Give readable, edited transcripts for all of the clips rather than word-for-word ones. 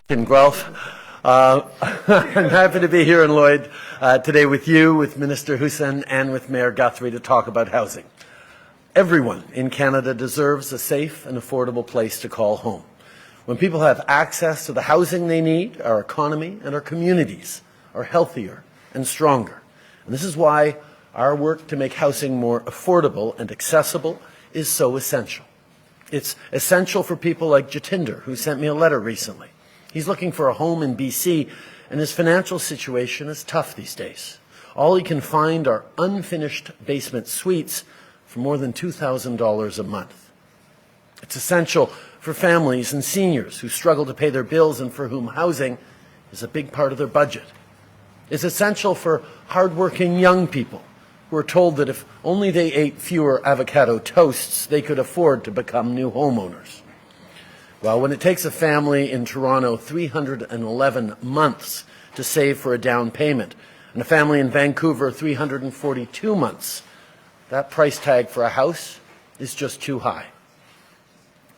In Guelph. I'm happy to be here in Lloyd today with you, with Minister Hussen, and with Mayor Guthrie to talk about housing. Everyone in Canada deserves a safe and affordable place to call home. When people have access to the housing they need, our economy and our communities are healthier and stronger. And this is why our work to make housing more affordable and accessible is so essential. It's essential for people like Jatinder, who sent me a letter recently. He's looking for a home in BC, and his financial situation is tough these days. All he can find are unfinished basement suites for more than $2,000 a month. It's essential for families and seniors who struggle to pay their bills and for whom housing is a big part of their budget. It's essential for hardworking young people who are told that if only they ate fewer avocado toasts, they could afford to become new homeowners. Well, when it takes a family in Toronto 311 months to save for a down payment, and a family in Vancouver 342 months, that price tag for a house is just too high.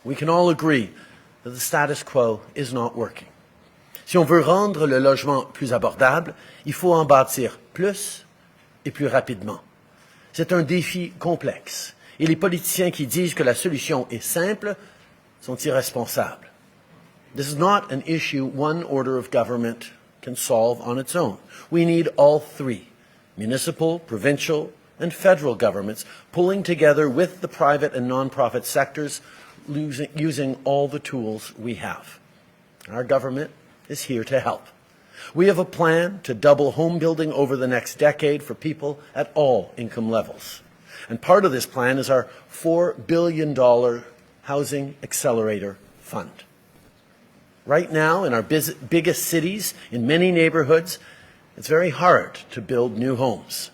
We can all agree that the status quo is not working. Si on veut rendre le logement plus abordable, il faut en bâtir plus et plus rapidement. C'est un défi complexe, et les politiciens qui disent que la solution est simple sont irresponsables. This is not an issue one order of government can solve on its own. We need all three, municipal, provincial, and federal governments, pulling together with the private and non-profit sectors, using all the tools we have. Our government is here to help. We have a plan to double home building over the next decade for people at all income levels. And part of this plan is our $4 billion Housing Accelerator Fund. Right now, in our biggest cities, in many neighborhoods, it's very hard to build new homes.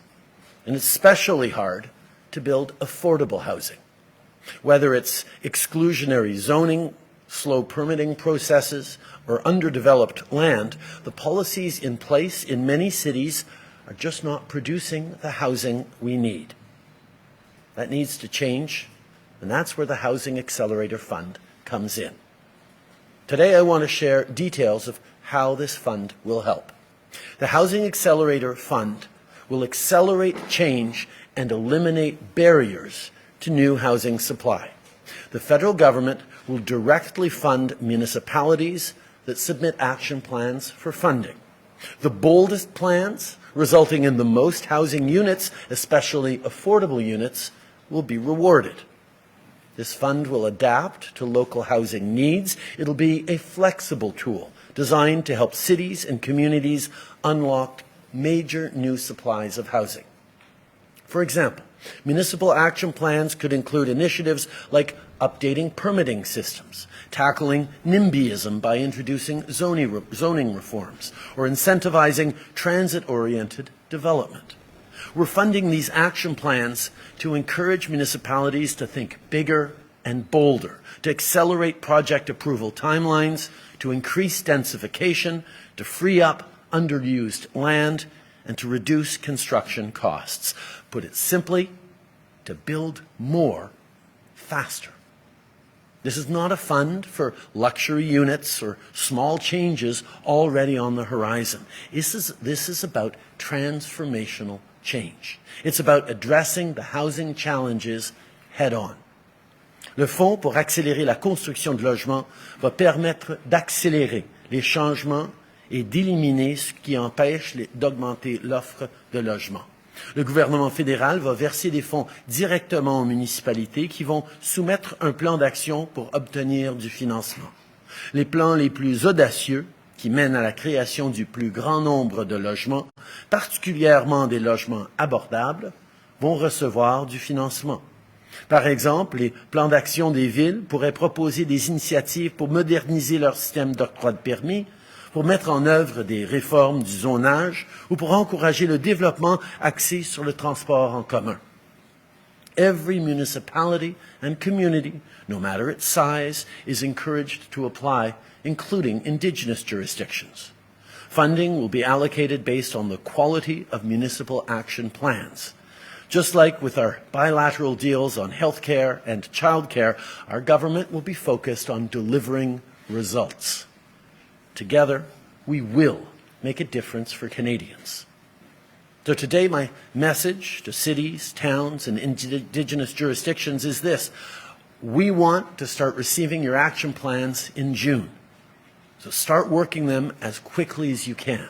And it's especially hard to build affordable housing. Whether it's exclusionary zoning, slow permitting processes, or underdeveloped land, the policies in place in many cities are just not producing the housing we need. That needs to change. And that's where the Housing Accelerator Fund comes in. Today I want to share details of how this fund will help. The Housing Accelerator Fund will accelerate change and eliminate barriers to new housing supply. The federal government will directly fund municipalities that submit action plans for funding. The boldest plans, resulting in the most housing units, especially affordable units, will be rewarded. This fund will adapt to local housing needs. It'll be a flexible tool designed to help cities and communities unlock major new supplies of housing. For example, municipal action plans could include initiatives like updating permitting systems, tackling NIMBYism by introducing zoning reforms, or incentivizing transit-oriented development. We're funding these action plans to encourage municipalities to think bigger and bolder, to accelerate project approval timelines, to increase densification, to free up underused land, and to reduce construction costs. Put it simply, to build more faster. This is not a fund for luxury units or small changes already on the horizon. This is about transformational change. It's about addressing the housing challenges head-on. Le Fonds pour accélérer la construction de logements va permettre d'accélérer les changements et d'éliminer ce qui empêche d'augmenter l'offre de logements. Le gouvernement fédéral va verser des fonds directement aux municipalités qui vont soumettre un plan d'action pour obtenir du financement. Les plans les plus audacieux qui mènent à la création du plus grand nombre de logements, particulièrement des logements abordables, vont recevoir du financement. Par exemple, les plans d'action des villes pourraient proposer des initiatives pour moderniser leur système d'octroi de permis, pour mettre en œuvre des réformes du zonage ou pour encourager le développement axé sur le transport en commun. Every municipality and community, no matter its size, is encouraged to apply, including Indigenous jurisdictions. Funding will be allocated based on the quality of municipal action plans. Just like with our bilateral deals on healthcare and childcare, our government will be focused on delivering results. Together, we will make a difference for Canadians. So today, my message to cities, towns, and Indigenous jurisdictions is this. We want to start receiving your action plans in June. So start working them as quickly as you can.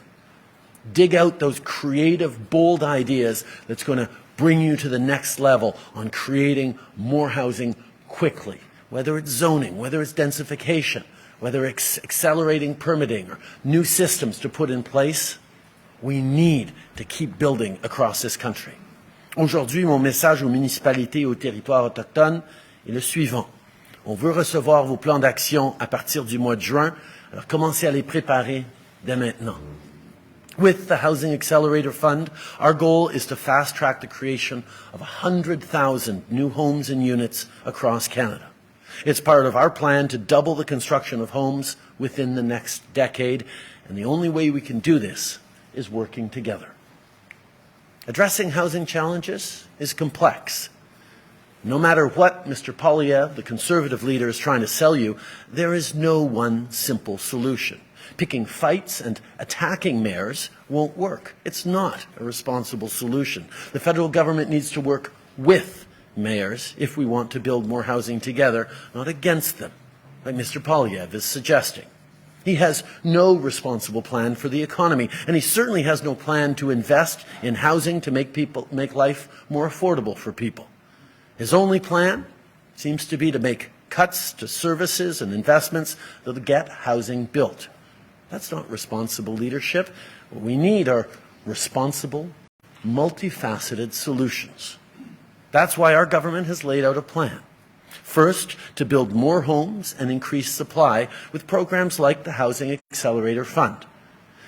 Dig out those creative, bold ideas that's going to bring you to the next level on creating more housing quickly, whether it's zoning, whether it's densification, whether it's accelerating permitting or new systems to put in place. We need to keep building across this country. Aujourd'hui, mon message aux municipalités et aux territoires autochtones est le suivant. On veut recevoir vos plans d'action à partir du mois de juin, alors commencez à les préparer dès maintenant. With the Housing Accelerator Fund, our goal is to fast-track the creation of 100,000 new homes and units across Canada. It's part of our plan to double the construction of homes within the next decade, and the only way we can do this is working together. Addressing housing challenges is complex. No matter what Mr. Poilievre, the Conservative leader, is trying to sell you, there is no one simple solution. Picking fights and attacking mayors won't work. It's not a responsible solution. The federal government needs to work with mayors if we want to build more housing together, not against them, like Mr. Poilievre is suggesting. He has no responsible plan for the economy, and he certainly has no plan to invest in housing to make life more affordable for people. His only plan seems to be to make cuts to services and investments that will get housing built. That's not responsible leadership. What we need are responsible, multifaceted solutions. That's why our government has laid out a plan. First, to build more homes and increase supply with programs like the Housing Accelerator Fund.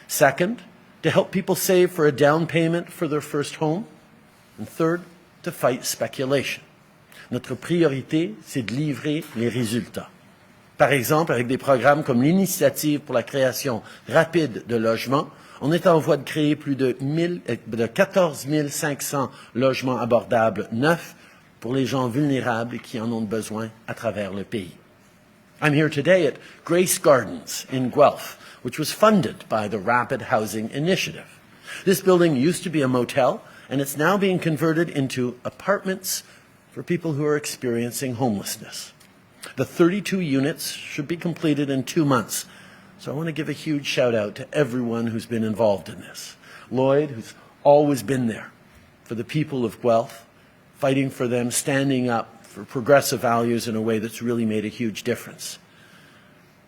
Second, to help people save for a down payment for their first home. And third, to fight speculation. Notre priorité, c'est de livrer les résultats. Par exemple, avec des programmes comme l'Initiative pour la création rapide de logements, on est en voie de créer plus de 14 500 logements abordables neufs pour les gens vulnérables qui en ont besoin à travers le pays. I'm here today at Grace Gardens in Guelph, which was funded by the Rapid Housing Initiative. This building used to be a motel, and it's now being converted into apartments for people who are experiencing homelessness. The 32 units should be completed in 2 months. So I want to give a huge shout out to everyone who's been involved in this. Lloyd, who's always been there for the people of Guelph, fighting for them, standing up for progressive values in a way that's really made a huge difference.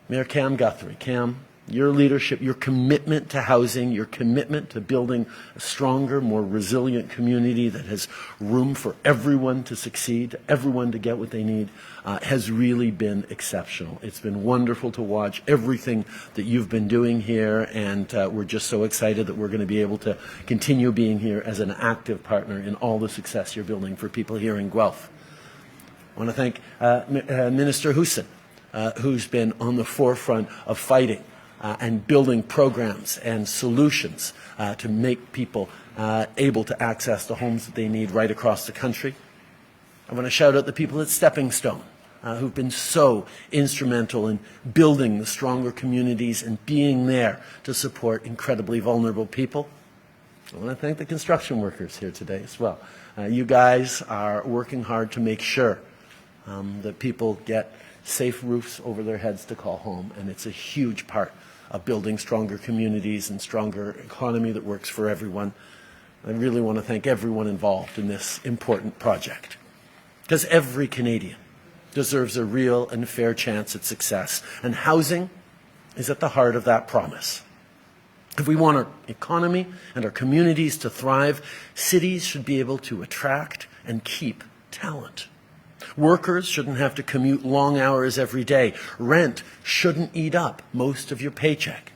Mayor Cam Guthrie, Cam, your leadership, your commitment to housing, your commitment to building a stronger, more resilient community that has room for everyone to succeed, everyone to get what they need, has really been exceptional. It's been wonderful to watch everything that you've been doing here, and we're just so excited that we're going to be able to continue being here as an active partner in all the success you're building for people here in Guelph. I want to thank Minister Huson, who's been on the forefront of fighting and building programs and solutions to make people able to access the homes that they need right across the country. I want to shout out the people at Stepping Stone who've been so instrumental in building the stronger communities and being there to support incredibly vulnerable people. I want to thank the construction workers here today as well. You guys are working hard to make sure that people get safe roofs over their heads to call home, and it's a huge part of building stronger communities and stronger economy that works for everyone. I really want to thank everyone involved in this important project, because every Canadian deserves a real and fair chance at success, and housing is at the heart of that promise. If we want our economy and our communities to thrive, cities should be able to attract and keep talent. Workers shouldn't have to commute long hours every day. Rent shouldn't eat up most of your paycheck.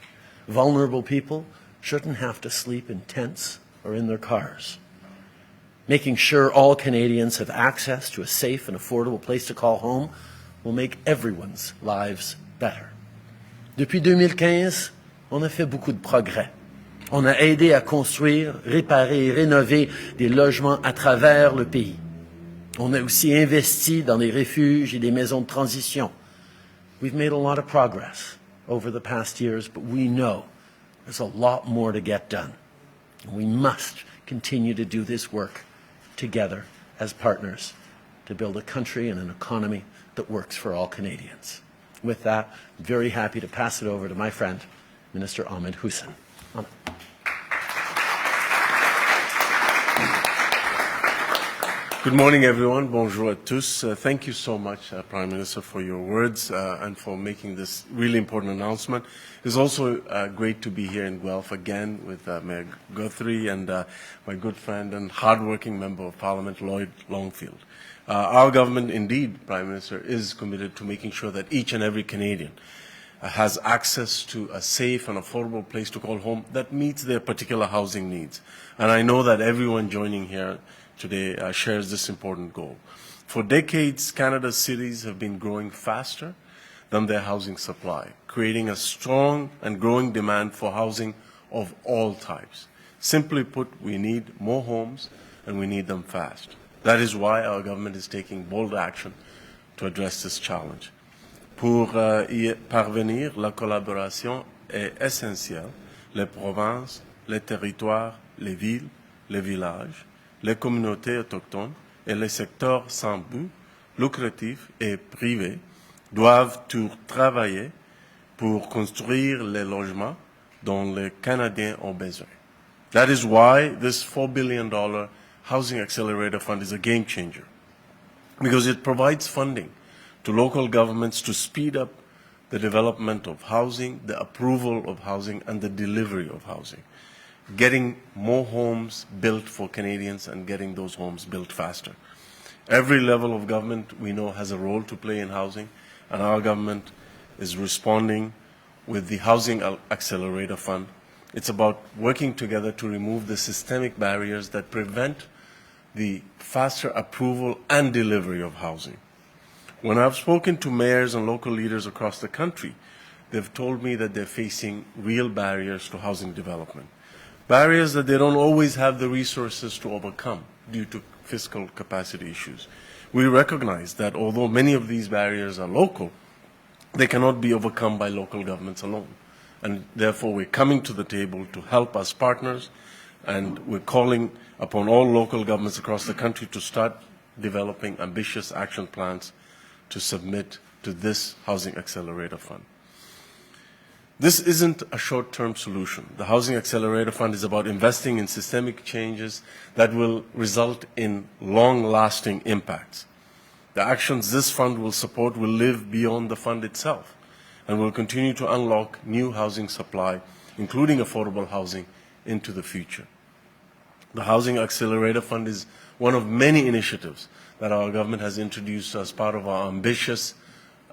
Vulnerable people shouldn't have to sleep in tents or in their cars. Making sure all Canadians have access to a safe and affordable place to call home will make everyone's lives better. Depuis 2015, on a fait beaucoup de progrès. On a aidé à construire, réparer et rénover des logements à travers le pays. On a aussi investi dans des refuges et des maisons de transition. We've made a lot of progress over the past years, but we know there's a lot more to get done. We must continue to do this work together as partners to build a country and an economy that works for all Canadians. With that, I'm very happy to pass it over to my friend, Minister Ahmed Hussein. Ahmed. Good morning, everyone. Bonjour à tous. Thank you so much, Prime Minister, for your words and for making this really important announcement. It's also great to be here in Guelph again with Mayor Guthrie and my good friend and hardworking Member of Parliament, Lloyd Longfield. Our government, indeed, Prime Minister, is committed to making sure that each and every Canadian has access to a safe and affordable place to call home that meets their particular housing needs. And I know that everyone joining here today shares this important goal. For decades, Canada's cities have been growing faster than their housing supply, creating a strong and growing demand for housing of all types. Simply put, we need more homes and we need them fast. That is why our government is taking bold action to address this challenge. Pour y parvenir, la collaboration est essentielle. Les provinces, les territoires, les villes, les villages, les communautés autochtones et les secteurs sans but, lucratifs et privés, doivent tous travailler pour construire les logements dont les Canadiens ont besoin. That is why this $4 billion Housing Accelerator Fund is a game changer, because it provides funding to local governments to speed up the development of housing, the approval of housing, and the delivery of housing, getting more homes built for Canadians and getting those homes built faster. Every level of government we know has a role to play in housing, and our government is responding with the Housing Accelerator Fund. It's about working together to remove the systemic barriers that prevent the faster approval and delivery of housing. When I've spoken to mayors and local leaders across the country, they've told me that they're facing real barriers to housing development. Barriers that they don't always have the resources to overcome due to fiscal capacity issues. We recognize that although many of these barriers are local, they cannot be overcome by local governments alone. And therefore, we're coming to the table to help us partners, and we're calling upon all local governments across the country to start developing ambitious action plans to submit to this Housing Accelerator Fund. This isn't a short-term solution. The Housing Accelerator Fund is about investing in systemic changes that will result in long-lasting impacts. The actions this fund will support will live beyond the fund itself and will continue to unlock new housing supply, including affordable housing, into the future. The Housing Accelerator Fund is one of many initiatives that our government has introduced as part of our ambitious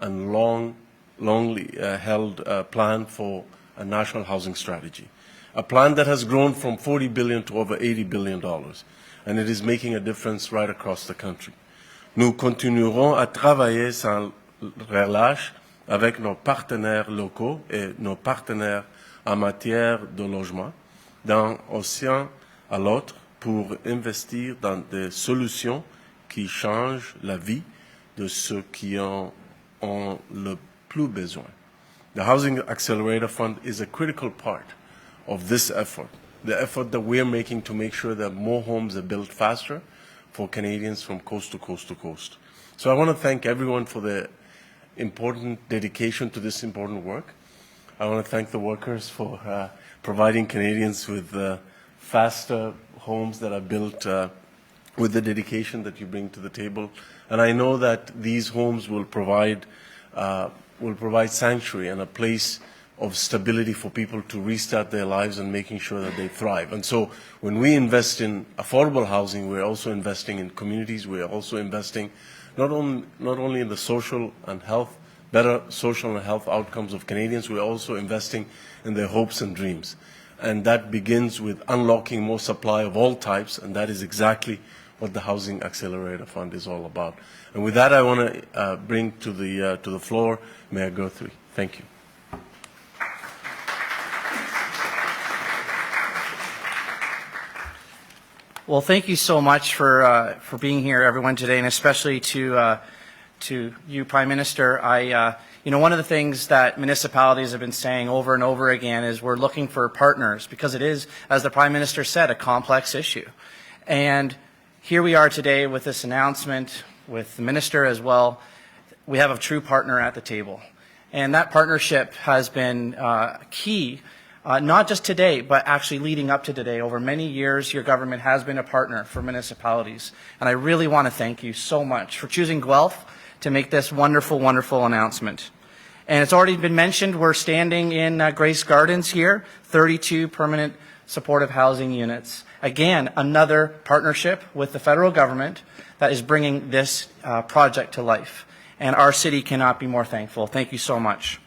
and longly held plan for a national housing strategy, a plan that has grown from $40 billion to over $80 billion, and it is making a difference right across the country. Nous continuerons à travailler sans relâche avec nos partenaires locaux et nos partenaires en matière de logement, d'un océan à l'autre, pour investir dans des solutions qui changent la vie de ceux qui en ont le plus besoin. The Housing Accelerator Fund is a critical part of this effort, the effort that we're making to make sure that more homes are built faster for Canadians from coast to coast to coast. So I want to thank everyone for their important dedication to this important work. I want to thank the workers for providing Canadians with faster homes that are built with the dedication that you bring to the table. And I know that these homes will provide sanctuary and a place of stability for people to restart their lives and making sure that they thrive. And so when we invest in affordable housing, we're also investing in communities. We're also investing not only in the social and health, better social and health outcomes of Canadians, we're also investing in their hopes and dreams. And that begins with unlocking more supply of all types, and that is exactly what the Housing Accelerator Fund is all about. And with that, I want to bring to the floor Mayor Guthrie. Thank you. Well, thank you so much for being here, everyone, today, and especially to you, Prime Minister. One of the things that municipalities have been saying over and over again is we're looking for partners because it is, as the Prime Minister said, a complex issue. And here we are today with this announcement, with the Minister as well. We have a true partner at the table. And that partnership has been key. Not just today, but actually leading up to today. Over many years, your government has been a partner for municipalities. And I really want to thank you so much for choosing Guelph to make this wonderful, wonderful announcement. And it's already been mentioned, we're standing in Grace Gardens here, 32 permanent supportive housing units. Again, another partnership with the federal government that is bringing this project to life. And our city cannot be more thankful. Thank you so much.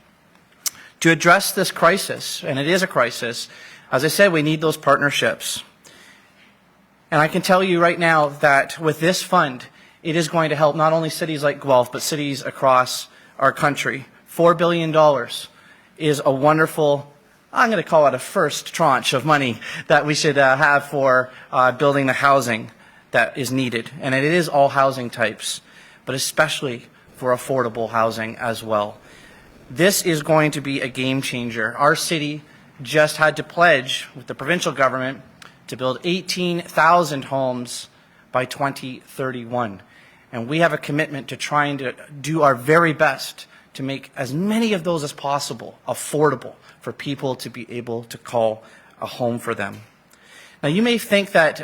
To address this crisis, and it is a crisis, as I said, we need those partnerships. And I can tell you right now that with this fund, it is going to help not only cities like Guelph, but cities across our country. $4 billion is a wonderful, I'm going to call it a first tranche of money that we should have for building the housing that is needed. And it is all housing types, but especially for affordable housing as well. This is going to be a game changer. Our city just had to pledge with the provincial government to build 18,000 homes by 2031. And we have a commitment to trying to do our very best to make as many of those as possible affordable for people to be able to call a home for them. Now, you may think that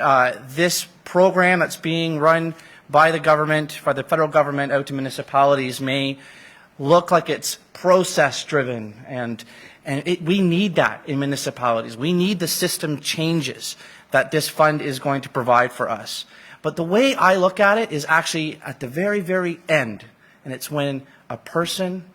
this program that's being run by the government, by the federal government out to municipalities may look like it's process-driven, and we need that in municipalities. We need the system changes that this fund is going to provide for us. But the way I look at it is actually at the very, very end, and it's when a person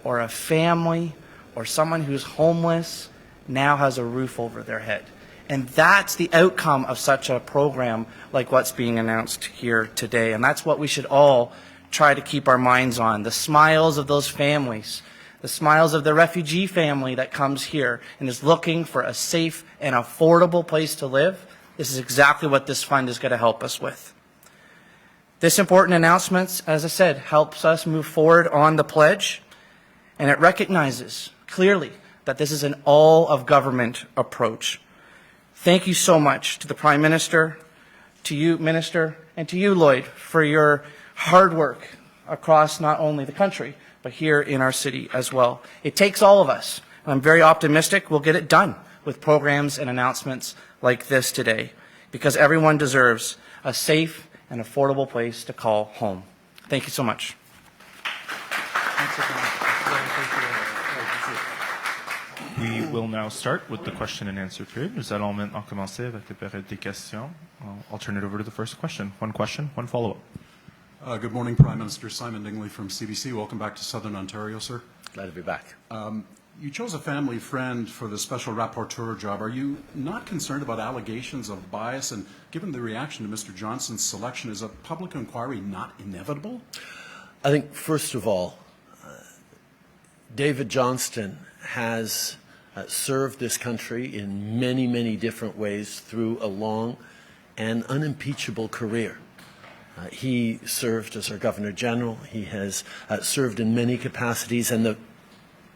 or a family or someone who's homeless now has a roof over their head. And that's the outcome of such a program like what's being announced here today. And that's what we should all try to keep our minds on. The smiles of those families, the smiles of the refugee family that comes here and is looking for a safe and affordable place to live. This is exactly what this fund is going to help us with. This important announcement, as I said, helps us move forward on the pledge, and it recognizes clearly that this is an all-of-government approach. Thank you so much to the Prime Minister, to you, Minister, and to you, Lloyd, for your hard work across not only the country, but here in our city as well. It takes all of us. I'm very optimistic we'll get it done with programs and announcements like this today, because everyone deserves a safe and affordable place to call home. Thank you so much. We will now start with the question and answer period. Nous allons maintenant commencer avec la période des questions. I'll turn it over to the first question. One question, one follow-up. Good morning, Prime Minister. Simon Dingley from CBC. Welcome back to Southern Ontario, sir. Glad to be back. You chose a family friend for the special rapporteur job. Are you not concerned about allegations of bias? And given the reaction to Mr. Johnson's selection, is a public inquiry not inevitable? I think, first of all, David Johnston has served this country in many, many different ways through a long and unimpeachable career. He served as our Governor General. He has served in many capacities, and the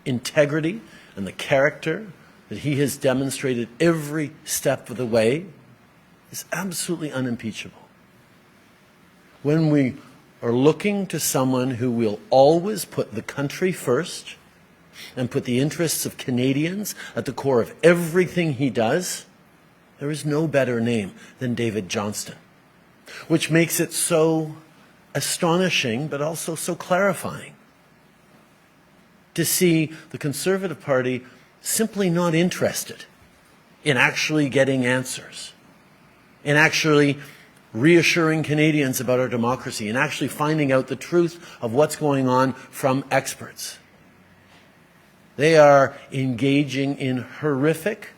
integrity and the character that he has demonstrated every step of the way is absolutely unimpeachable. When we are looking to someone who will always put the country first and put the interests of Canadians at the core of everything he does, there is no better name than David Johnston, which makes it so astonishing but also so clarifying to see the Conservative Party simply not interested in actually getting answers, in actually reassuring Canadians about our democracy, and actually finding out the truth of what's going on from experts. They are engaging in horrific,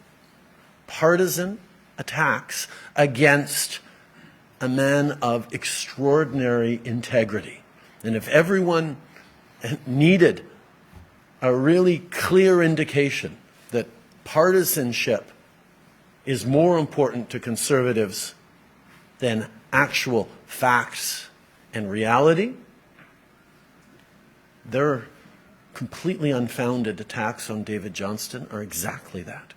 partisan attacks against a man of extraordinary integrity. And if everyone needed a really clear indication that partisanship is more important to Conservatives than actual facts and reality, their completely unfounded attacks on David Johnston are exactly that.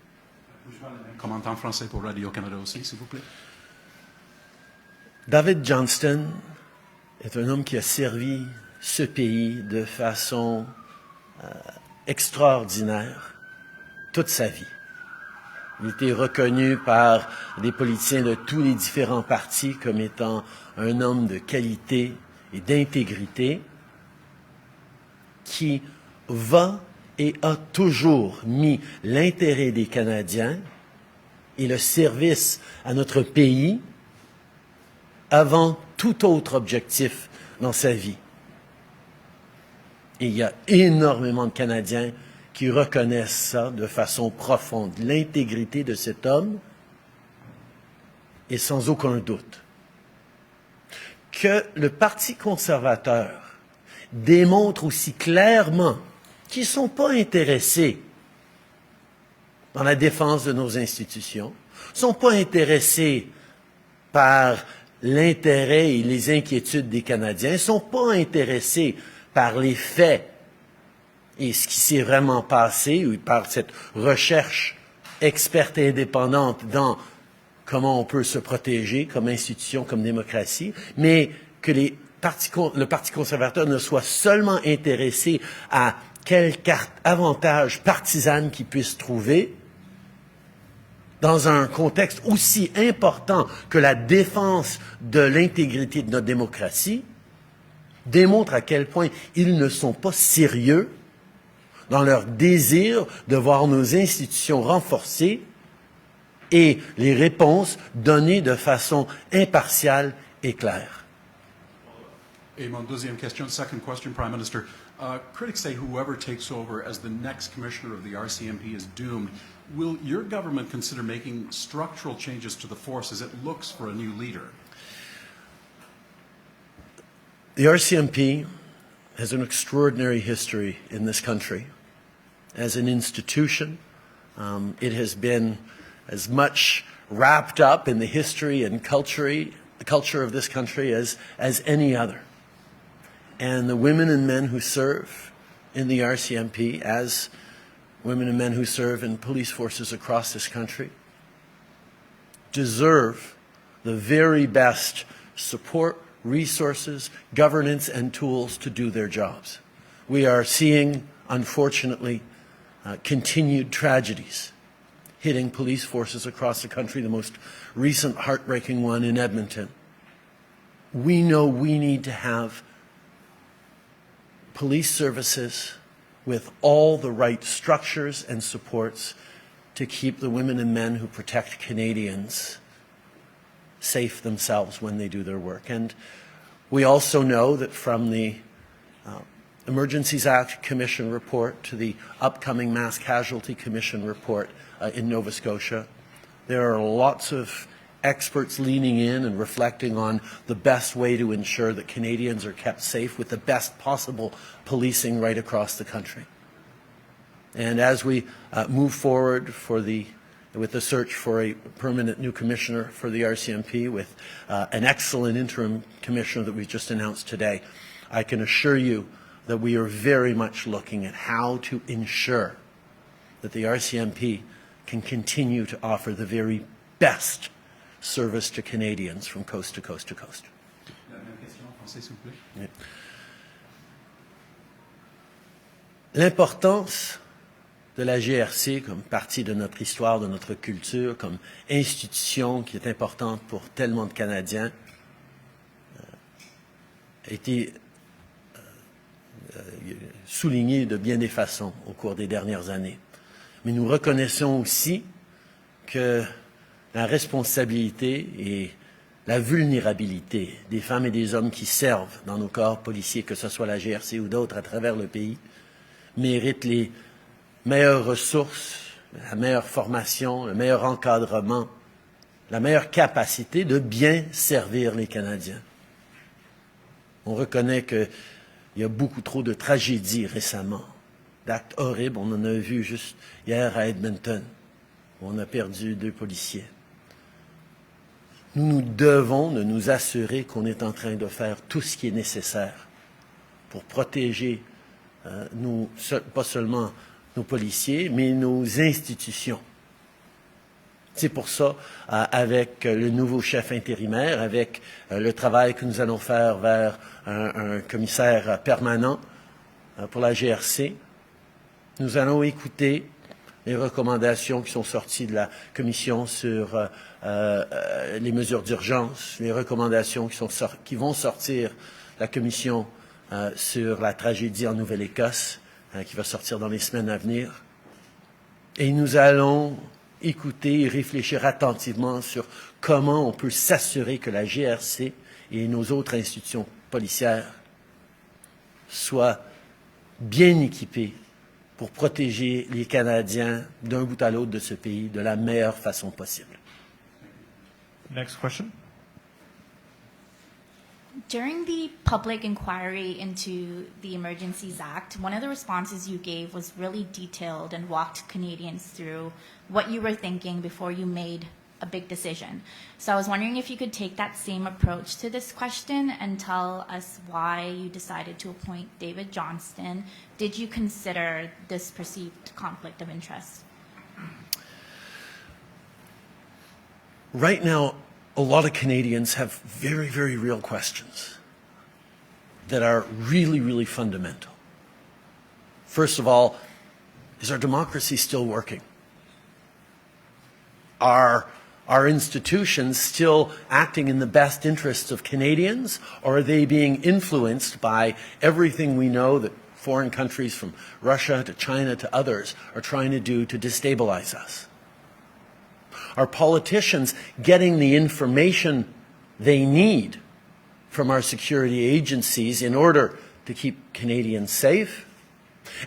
Comment en français pour Radio-Canada aussi, s'il vous plaît. David Johnston est un homme qui a servi ce pays de façon extraordinaire toute sa vie. Il a été reconnu par des politiciens de tous les différents partis comme étant un homme de qualité et d'intégrité qui va et a toujours mis l'intérêt des Canadiens et le service à notre pays avant tout autre objectif dans sa vie. Et il y a énormément de Canadiens qui reconnaissent ça de façon profonde. L'intégrité de cet homme est sans aucun doute. Que le Parti conservateur démontre aussi clairement qu'ils ne sont pas intéressés dans la défense de nos institutions, ne sont pas intéressés par l'intérêt et les inquiétudes des Canadiens, ne sont pas intéressés par les faits et ce qui s'est vraiment passé, ou par cette recherche experte et indépendante dans comment on peut se protéger comme institution, comme démocratie, mais que le Parti conservateur ne soit seulement intéressé à quelque avantage partisan qu'il puisse trouver dans un contexte aussi important que la défense de l'intégrité de notre démocratie, démontre à quel point ils ne sont pas sérieux dans leur désir de voir nos institutions renforcées et les réponses données de façon impartiale et claire. Et mon deuxième question, second question, Prime Minister. Critics say whoever takes over as the next commissioner of the RCMP is doomed. Will your government consider making structural changes to the force as it looks for a new leader? The RCMP has an extraordinary history in this country. As an institution, it has been as much wrapped up in the history and the culture of this country as any other. And the women and men who serve in the RCMP, as women and men who serve in police forces across this country, deserve the very best support, resources, governance, and tools to do their jobs. We are seeing, unfortunately, continued tragedies hitting police forces across the country, the most recent heartbreaking one in Edmonton. We know we need to have police services with all the right structures and supports to keep the women and men who protect Canadians safe themselves when they do their work. And we also know that from the Emergencies Act Commission report to the upcoming Mass Casualty Commission report in Nova Scotia, there are lots of experts leaning in and reflecting on the best way to ensure that Canadians are kept safe with the best possible policing right across the country. And as we move forward with the search for a permanent new commissioner for the RCMP, with an excellent interim commissioner that we've just announced today, I can assure you that we are very much looking at how to ensure that the RCMP can continue to offer the very best service to Canadians from coast to coast to coast. L'importance de la GRC comme partie de notre histoire, de notre culture, comme institution qui est importante pour tellement de Canadiens, a été soulignée de bien des façons au cours des dernières années. Mais nous reconnaissons aussi que la responsabilité et la vulnérabilité des femmes et des hommes qui servent dans nos corps policiers, que ce soit la GRC ou d'autres à travers le pays, méritent les meilleures ressources, la meilleure formation, le meilleur encadrement, la meilleure capacité de bien servir les Canadiens. On reconnaît qu'il y a beaucoup trop de tragédies récemment, d'actes horribles. On en a vu juste hier à Edmonton, où on a perdu 2 policiers. nous nous devons de nous assurer qu'on est en train de faire tout ce qui est nécessaire pour protéger pas seulement nos policiers, mais nos institutions. C'est pour ça, avec le nouveau chef intérimaire, avec le travail que nous allons faire vers un commissaire permanent pour la GRC, nous allons écouter les recommandations qui sont sorties de la Commission sur les mesures d'urgence, les recommandations qui vont sortir de la Commission sur la tragédie en Nouvelle-Écosse, qui va sortir dans les semaines à venir. Et nous allons écouter et réfléchir attentivement sur comment on peut s'assurer que la GRC et nos autres institutions policières soient bien équipées pour protéger les Canadiens d'un bout à l'autre de ce pays de la meilleure façon possible. Next question. During the public inquiry into the Emergencies Act, one of the responses you gave was really detailed and walked Canadians through what you were thinking before you made a big decision. So I was wondering if you could take that same approach to this question and tell us why you decided to appoint David Johnston. Did you consider this perceived conflict of interest? Right now, a lot of Canadians have very, very real questions that are really, really fundamental. First of all, is our democracy still working? Are our institutions still acting in the best interests of Canadians, or are they being influenced by everything we know that foreign countries from Russia to China to others are trying to do to destabilize us? Are politicians getting the information they need from our security agencies in order to keep Canadians safe?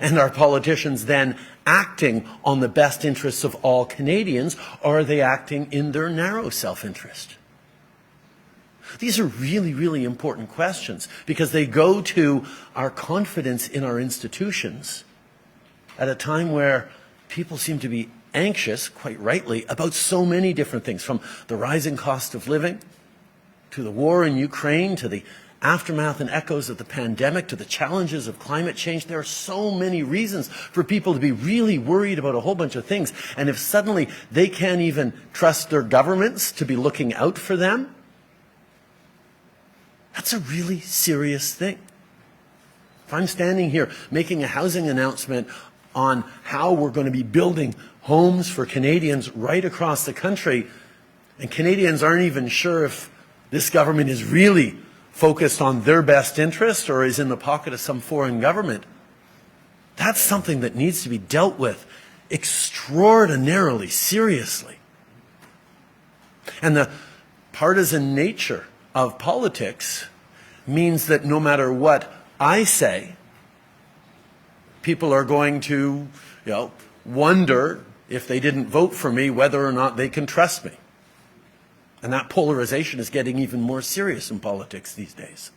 And are politicians then acting on the best interests of all Canadians, or are they acting in their narrow self-interest? These are really, really important questions because they go to our confidence in our institutions at a time where people seem to be anxious, quite rightly, about so many different things, from the rising cost of living, to the war in Ukraine, to the aftermath and echoes of the pandemic, to the challenges of climate change. There are so many reasons for people to be really worried about a whole bunch of things. And if suddenly they can't even trust their governments to be looking out for them, that's a really serious thing. If I'm standing here making a housing announcement on how we're going to be building homes for Canadians right across the country, and Canadians aren't even sure if this government is really focused on their best interest or is in the pocket of some foreign government, that's something that needs to be dealt with extraordinarily seriously. And the partisan nature of politics means that no matter what I say, people are going to, wonder if they didn't vote for me, whether or not they can trust me. And that polarization is getting even more serious in politics these days.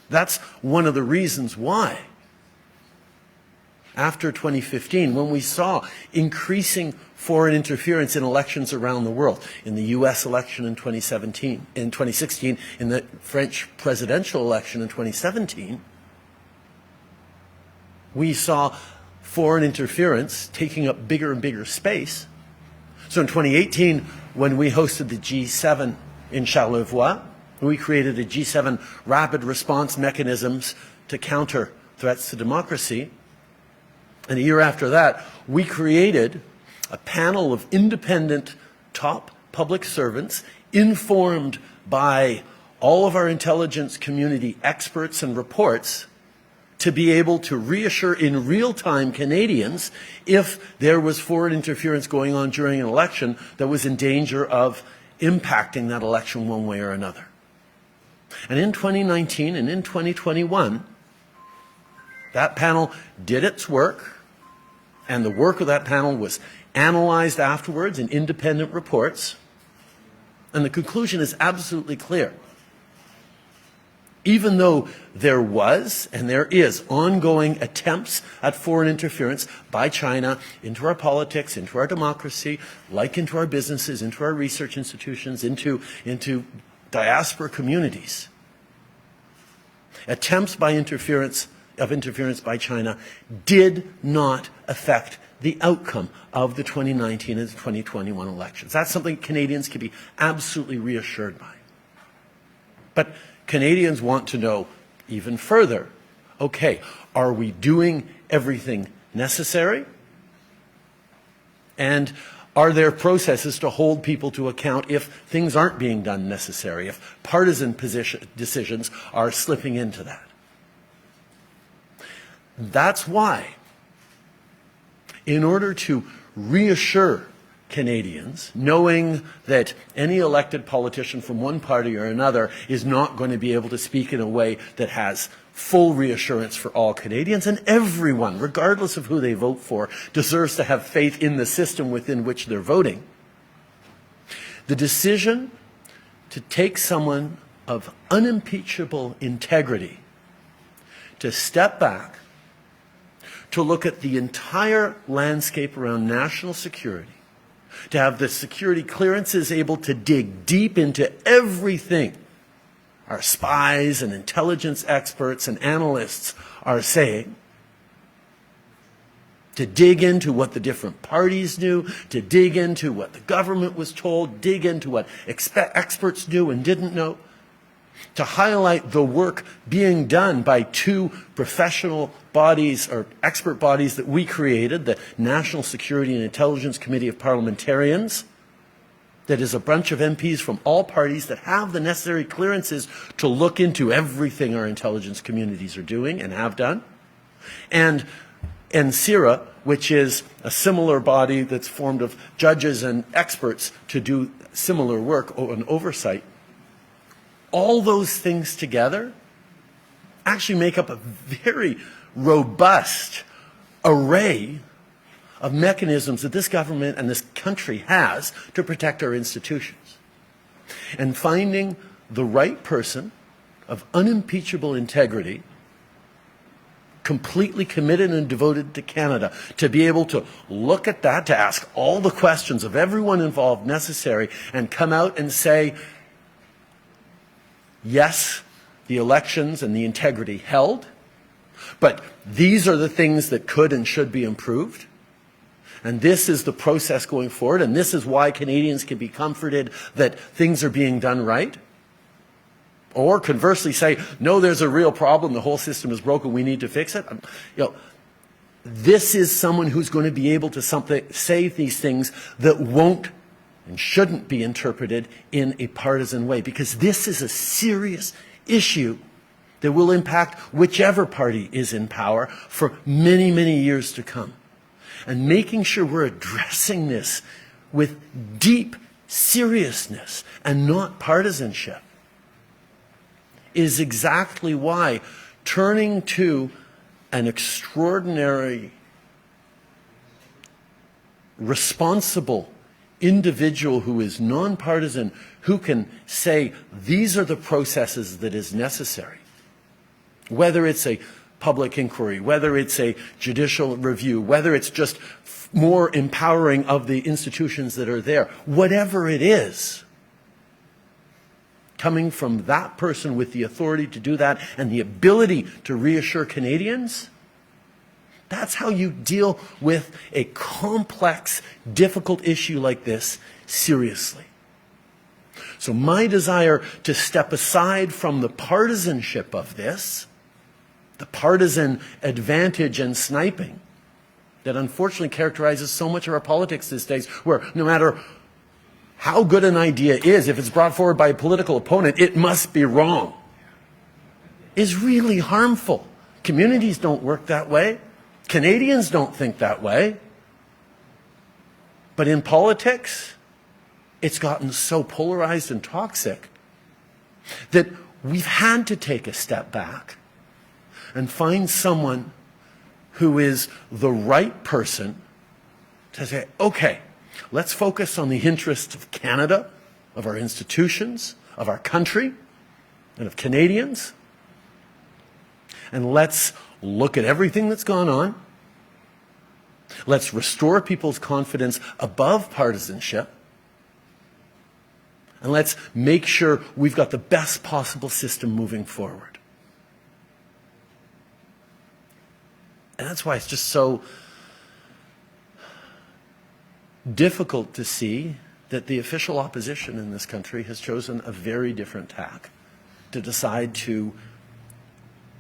That's one of the reasons why, after 2015, when we saw increasing foreign interference in elections around the world, in the US election in 2016, in the French presidential election in 2017, we saw foreign interference taking up bigger and bigger space. So in 2018, when we hosted the G7 in Charlevoix, we created a G7 rapid response mechanisms to counter threats to democracy. And a year after that, we created a panel of independent top public servants informed by all of our intelligence community experts and reports to be able to reassure in real time Canadians if there was foreign interference going on during an election that was in danger of impacting that election one way or another. And in 2019 and in 2021, that panel did its work, and the work of that panel was analyzed afterwards in independent reports, and the conclusion is absolutely clear. even though there was and there is ongoing attempts at foreign interference by China into our politics, into our democracy, like into our businesses, into our research institutions, into diaspora communities. Attempts by interference by China did not affect the outcome of the 2019 and 2021 elections. That's something Canadians can be absolutely reassured by. But Canadians want to know even further, okay, are we doing everything necessary? And are there processes to hold people to account if things aren't being done necessary, if partisan decisions are slipping into that? That's why, in order to reassure Canadians, knowing that any elected politician from one party or another is not going to be able to speak in a way that has full reassurance for all Canadians, and everyone, regardless of who they vote for, deserves to have faith in the system within which they're voting. The decision to take someone of unimpeachable integrity to step back, to look at the entire landscape around national security, to have the security clearances able to dig deep into everything our spies and intelligence experts and analysts are saying, to dig into what the different parties knew, to dig into what the government was told, dig into what experts knew and didn't know, to highlight the work being done by two professional bodies or expert bodies that we created, the National Security and Intelligence Committee of Parliamentarians, that is a bunch of MPs from all parties that have the necessary clearances to look into everything our intelligence communities are doing and have done, and NCIRA, which is a similar body that's formed of judges and experts to do similar work and oversight. All those things together actually make up a very robust array of mechanisms that this government and this country has to protect our institutions. And finding the right person of unimpeachable integrity, completely committed and devoted to Canada, to be able to look at that, to ask all the questions of everyone involved necessary, and come out and say, yes, the elections and the integrity held, but these are the things that could and should be improved. And this is the process going forward, and this is why Canadians can be comforted that things are being done right. Or conversely say, no, there's a real problem, the whole system is broken, we need to fix it. This is someone who's going to be able to say these things that won't and shouldn't be interpreted in a partisan way, because this is a serious issue that will impact whichever party is in power for many, many years to come. And making sure we're addressing this with deep seriousness and not partisanship is exactly why turning to an extraordinary, responsible individual who is nonpartisan, who can say these are the processes that is necessary, whether it's a public inquiry, whether it's a judicial review, whether it's just more empowering of the institutions that are there, whatever it is, coming from that person with the authority to do that and the ability to reassure Canadians, that's how you deal with a complex, difficult issue like this seriously. So my desire to step aside from the partisanship of this, the partisan advantage and sniping that unfortunately characterizes so much of our politics these days, where no matter how good an idea is, if it's brought forward by a political opponent, it must be wrong, is really harmful. Communities don't work that way. Canadians don't think that way. But in politics, it's gotten so polarized and toxic that we've had to take a step back and find someone who is the right person to say, okay, let's focus on the interests of Canada, of our institutions, of our country, and of Canadians. and let's look at everything that's gone on. Let's restore people's confidence above partisanship. And let's make sure we've got the best possible system moving forward. And that's why it's just so difficult to see that the official opposition in this country has chosen a very different tack, to decide to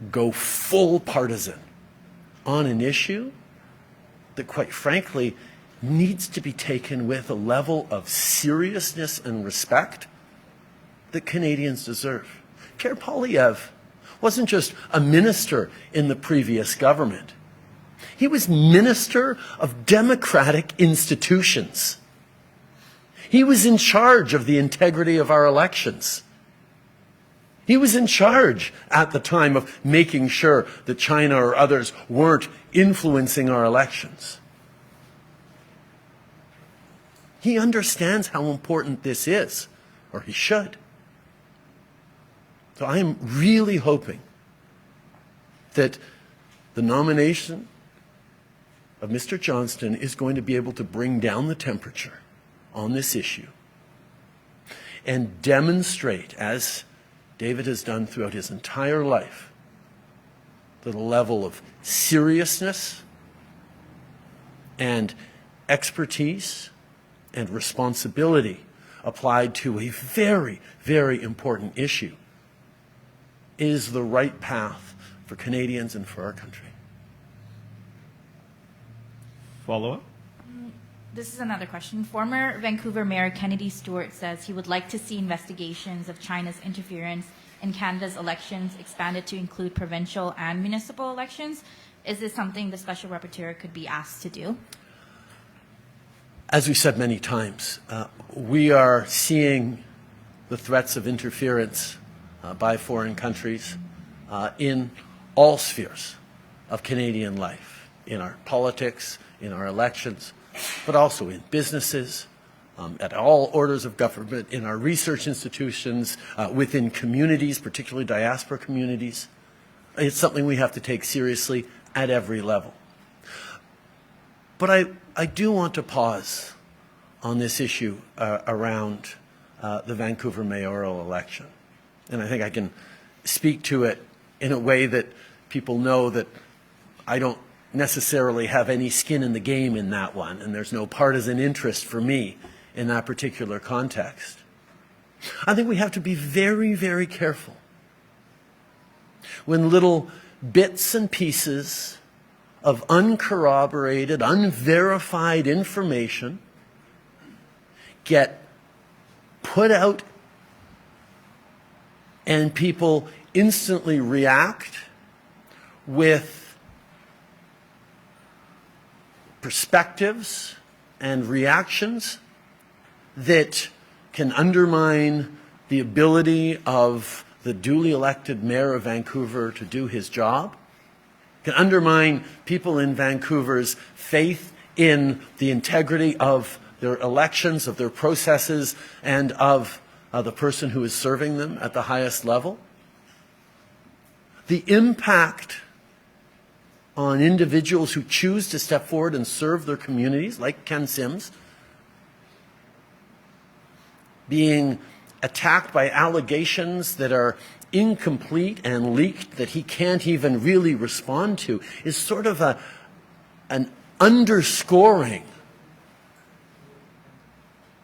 go full partisan on an issue that, quite frankly, needs to be taken with a level of seriousness and respect that Canadians deserve. Pierre Poilievre wasn't just a minister in the previous government. He was Minister of Democratic Institutions. He was in charge of the integrity of our elections. He was in charge at the time of making sure that China or others weren't influencing our elections. He understands how important this is, or he should. So I am really hoping that the nomination of Mr. Johnston is going to be able to bring down the temperature on this issue and demonstrate, as David has done throughout his entire life, that a level of seriousness and expertise and responsibility applied to a very, very important issue is the right path for Canadians and for our country. Follow-up? This is another question. Former Vancouver Mayor Kennedy Stewart says he would like to see investigations of China's interference in Canada's elections expanded to include provincial and municipal elections. Is this something the Special Rapporteur could be asked to do? As we said many times, we are seeing the threats of interference by foreign countries in all spheres of Canadian life, in our politics, in our elections, but also in businesses, at all orders of government, in our research institutions, within communities, particularly diaspora communities. It's something we have to take seriously at every level. But I do want to pause on this issue around the Vancouver mayoral election. And I think I can speak to it in a way that people know that I don't necessarily have any skin in the game in that one, and there's no partisan interest for me in that particular context. I think we have to be very, very careful when little bits and pieces of uncorroborated, unverified information get put out and people instantly react with perspectives and reactions that can undermine the ability of the duly elected mayor of Vancouver to do his job, can undermine people in Vancouver's faith in the integrity of their elections, of their processes, and of the person who is serving them at the highest level. The impact on individuals who choose to step forward and serve their communities, like Ken Sims, being attacked by allegations that are incomplete and leaked that he can't even really respond to, is sort of an underscoring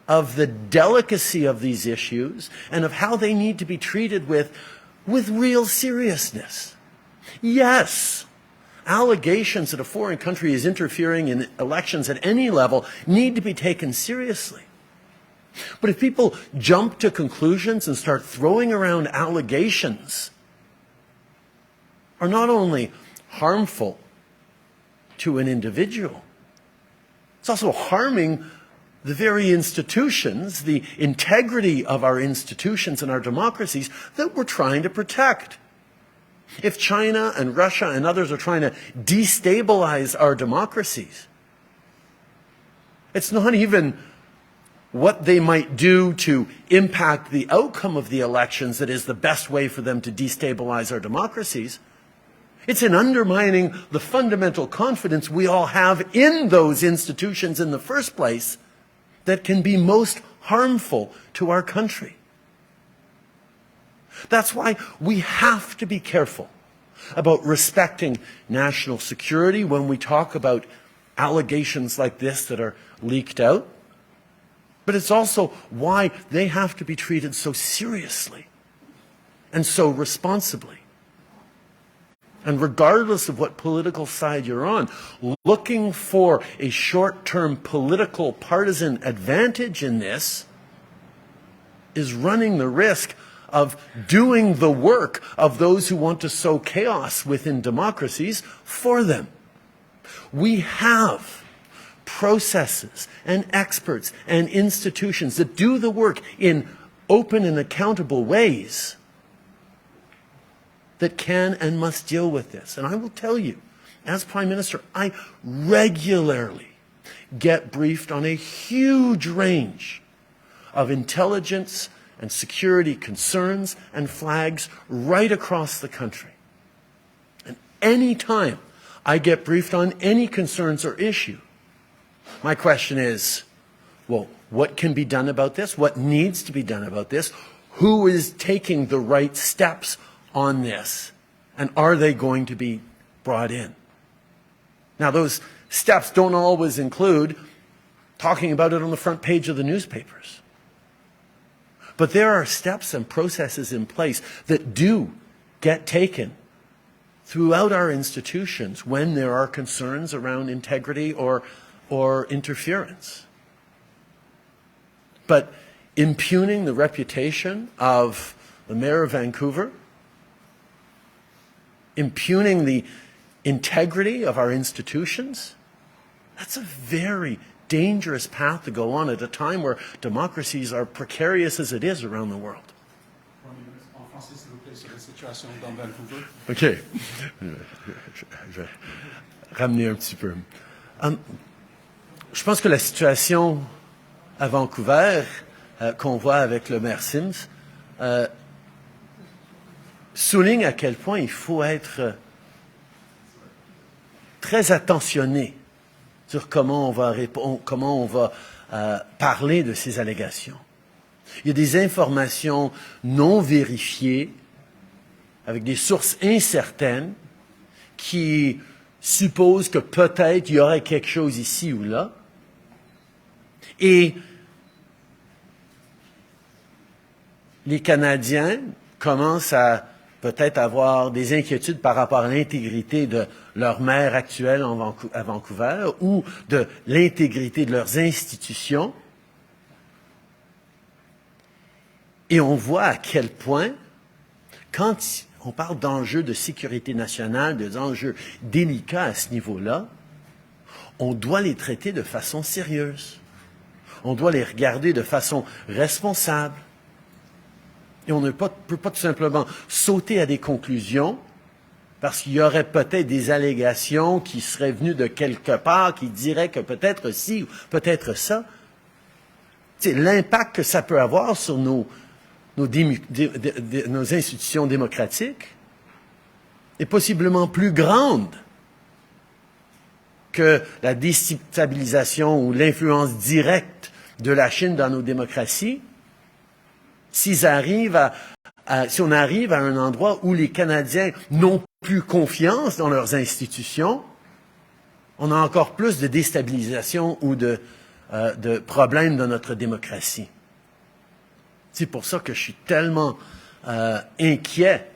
of the delicacy of these issues and of how they need to be treated with real seriousness. Yes, allegations that a foreign country is interfering in elections at any level need to be taken seriously. But if people jump to conclusions and start throwing around allegations, are not only harmful to an individual, it's also harming the very institutions, the integrity of our institutions and our democracies that we're trying to protect. If China and Russia and others are trying to destabilize our democracies, it's not even what they might do to impact the outcome of the elections that is the best way for them to destabilize our democracies. It's in undermining the fundamental confidence we all have in those institutions in the first place that can be most harmful to our country. That's why we have to be careful about respecting national security when we talk about allegations like this that are leaked out. But it's also why they have to be treated so seriously and so responsibly. And regardless of what political side you're on, looking for a short-term political partisan advantage in this is running the risk of doing the work of those who want to sow chaos within democracies for them. We have processes and experts and institutions that do the work in open and accountable ways that can and must deal with this. And I will tell you, as Prime Minister, I regularly get briefed on a huge range of intelligence and security concerns and flags right across the country. And any time I get briefed on any concerns or issue, my question is, well, what can be done about this? What needs to be done about this? Who is taking the right steps on this? And are they going to be brought in? Now, those steps don't always include talking about it on the front page of the newspapers. But there are steps and processes in place that do get taken throughout our institutions when there are concerns around integrity or interference. But impugning the reputation of the Mayor of Vancouver, impugning the integrity of our institutions, that's a very dangerous path to go on at a time where democracies are precarious as it is around the world. En français, s'il vous plaît, sur la situation dans Vancouver. OK. Je vais ramener un petit peu. Je pense que la situation à Vancouver, qu'on voit avec le maire Sims, souligne à quel point il faut être très attentionné sur comment on va parler de ces allégations. Il y a des informations non vérifiées, avec des sources incertaines, qui supposent que peut-être il y aurait quelque chose ici ou là. Et les Canadiens commencent à peut-être avoir des inquiétudes par rapport à l'intégrité de leur maire actuelle à Vancouver ou de l'intégrité de leurs institutions. Et on voit à quel point, quand on parle d'enjeux de sécurité nationale, des enjeux délicats à ce niveau-là, on doit les traiter de façon sérieuse. On doit les regarder de façon responsable. Et on ne peut pas tout simplement sauter à des conclusions parce qu'il y aurait peut-être des allégations qui seraient venues de quelque part, qui diraient que peut-être ci ou peut-être ça. C'est l'impact que ça peut avoir sur nos institutions démocratiques est possiblement plus grande que la déstabilisation ou l'influence directe de la Chine dans nos démocraties. Si on arrive à un endroit où les Canadiens n'ont plus confiance dans leurs institutions, on a encore plus de déstabilisation ou de problèmes dans notre démocratie. C'est pour ça que je suis tellement inquiet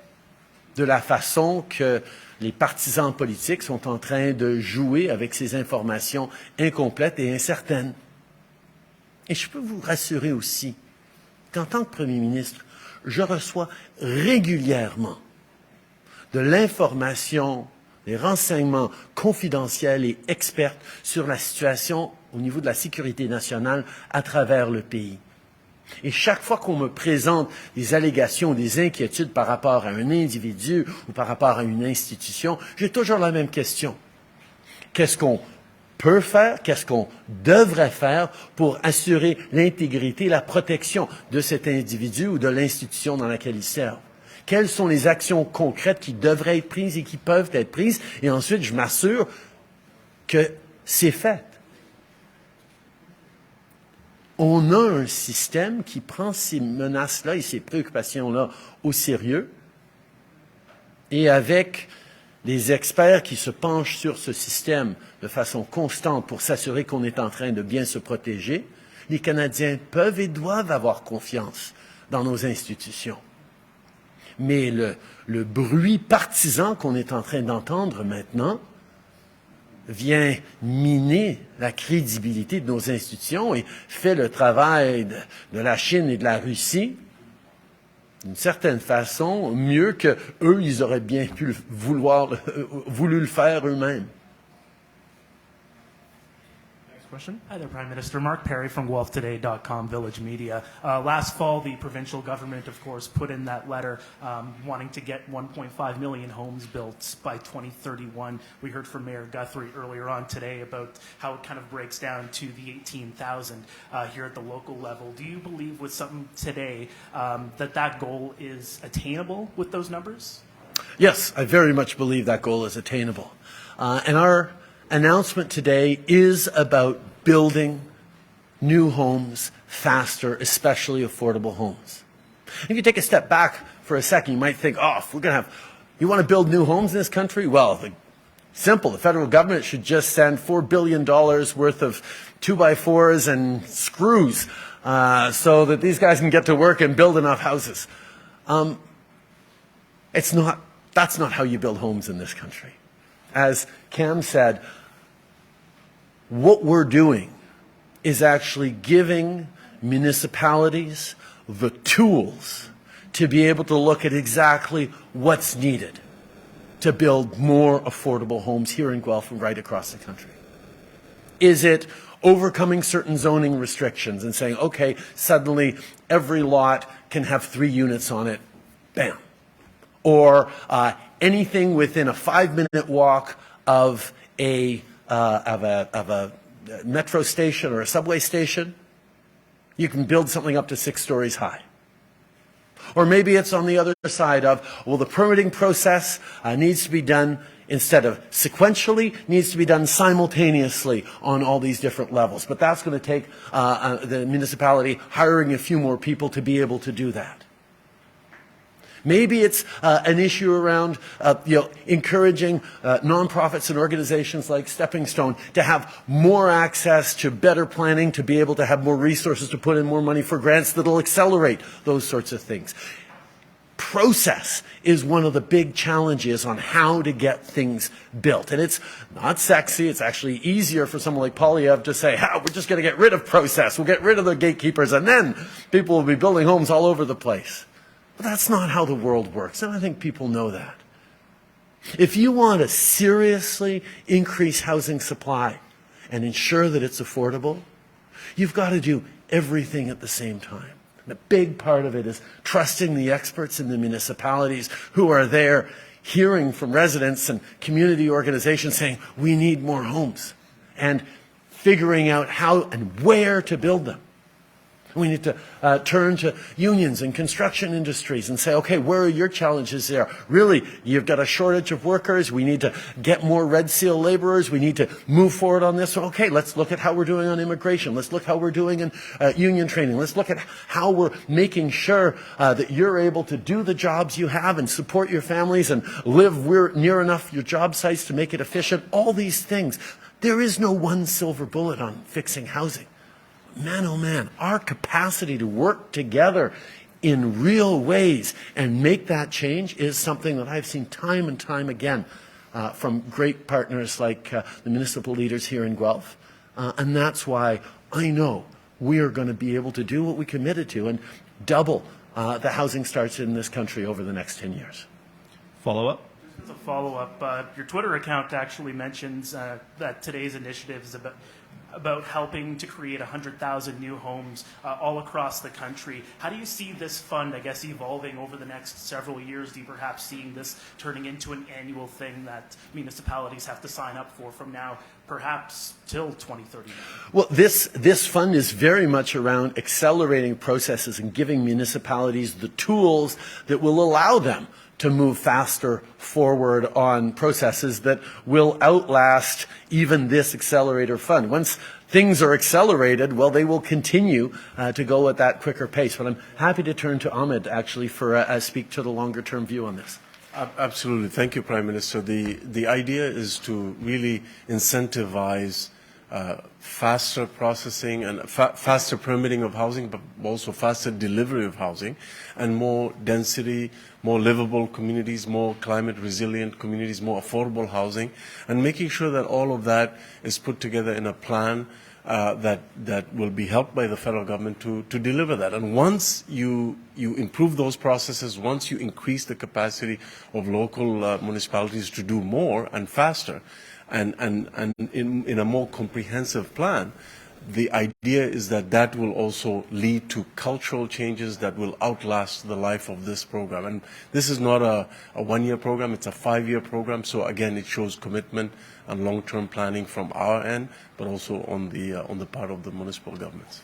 de la façon que les partisans politiques sont en train de jouer avec ces informations incomplètes et incertaines. Et je peux vous rassurer aussi qu'en tant que Premier ministre, je reçois régulièrement de l'information, des renseignements confidentiels et experts sur la situation au niveau de la sécurité nationale à travers le pays. Et chaque fois qu'on me présente des allégations, des inquiétudes par rapport à un individu ou par rapport à une institution, j'ai toujours la même question. Qu'est-ce qu'on peut faire, qu'est-ce qu'on devrait faire pour assurer l'intégrité, la protection de cet individu ou de l'institution dans laquelle il sert? quelles sont les actions concrètes qui devraient être prises et qui peuvent être prises, et ensuite je m'assure que c'est fait. On a un système qui prend ces menaces-là et ces préoccupations-là au sérieux, et avec les experts qui se penchent sur ce système de façon constante pour s'assurer qu'on est en train de bien se protéger, les Canadiens peuvent et doivent avoir confiance dans nos institutions. Mais le bruit partisan qu'on est en train d'entendre maintenant vient miner la crédibilité de nos institutions et fait le travail de la Chine et de la Russie d'une certaine façon mieux que eux, ils auraient bien pu voulu le faire eux-mêmes. Question? Hi there, Prime Minister. Mark Perry from GuelphToday.com, Village Media. Last fall, the provincial government, of course, put in that letter wanting to get 1.5 million homes built by 2031. We heard from Mayor Guthrie earlier on today about how it kind of breaks down to the 18,000 here at the local level. Do you believe with something today that goal is attainable with those numbers? Yes, I very much believe that goal is attainable. And our announcement today is about building new homes faster, especially affordable homes. If you take a step back for a second, you might think, oh, if we're going to you want to build new homes in this country? Well, simple. The federal government should just send $4 billion worth of 2x4s and screws so that these guys can get to work and build enough houses. That's not how you build homes in this country. As Cam said, what we're doing is actually giving municipalities the tools to be able to look at exactly what's needed to build more affordable homes here in Guelph and right across the country. Is it overcoming certain zoning restrictions and saying, okay, suddenly every lot can have 3 units on it, bam. Or anything within a 5-minute walk of a metro station or a subway station, you can build something up to 6 stories high. Or maybe it's on the other side of, well, the permitting process needs to be done instead of sequentially, needs to be done simultaneously on all these different levels. But that's going to take the municipality hiring a few more people to be able to do that. Maybe it's an issue around encouraging nonprofits and organizations like Stepping Stone to have more access to better planning, to be able to have more resources to put in more money for grants that will accelerate those sorts of things. Process is one of the big challenges on how to get things built. And it's not sexy. It's actually easier for someone like Polyev to say, we're just going to get rid of process. We'll get rid of the gatekeepers, and then people will be building homes all over the place. But that's not how the world works, and I think people know that. If you want to seriously increase housing supply and ensure that it's affordable, you've got to do everything at the same time. And a big part of it is trusting the experts in the municipalities who are there hearing from residents and community organizations saying, we need more homes, and figuring out how and where to build them. We need to turn to unions and construction industries and say, okay, where are your challenges there? Really, you've got a shortage of workers. We need to get more Red Seal laborers. We need to move forward on this. So, okay, let's look at how we're doing on immigration. Let's look how we're doing in union training. Let's look at how we're making sure that you're able to do the jobs you have and support your families and live near enough your job sites to make it efficient. All these things. There is no one silver bullet on fixing housing. Man, oh man, our capacity to work together in real ways and make that change is something that I've seen time and time again from great partners like the municipal leaders here in Guelph. And that's why I know we are going to be able to do what we committed to and double the housing starts in this country over the next 10 years. Follow-up? As a follow-up, your Twitter account actually mentions that today's initiative is about about helping to create 100,000 new homes all across the country. How do you see this fund, I guess, evolving over the next several years? Do you perhaps seeing this turning into an annual thing that municipalities have to sign up for from now, perhaps till 2030? Well, this fund is very much around accelerating processes and giving municipalities the tools that will allow them to move faster forward on processes that will outlast even this accelerator fund. Once things are accelerated, well, they will continue to go at that quicker pace. But I'm happy to turn to Ahmed, actually, for speak to the longer-term view on this. Absolutely. Thank you, Prime Minister. The idea is to really incentivize faster processing and faster permitting of housing, but also faster delivery of housing, and more density, more livable communities, more climate resilient communities, more affordable housing, and making sure that all of that is put together in a plan that will be helped by the federal government to deliver that. And once you improve those processes, once you increase the capacity of local municipalities to do more and faster, and in a more comprehensive plan, the idea is that that will also lead to cultural changes that will outlast the life of this program. And this is not a one-year program, it's a 5-year program. So again, it shows commitment and long-term planning from our end, but also on the part of the municipal governments.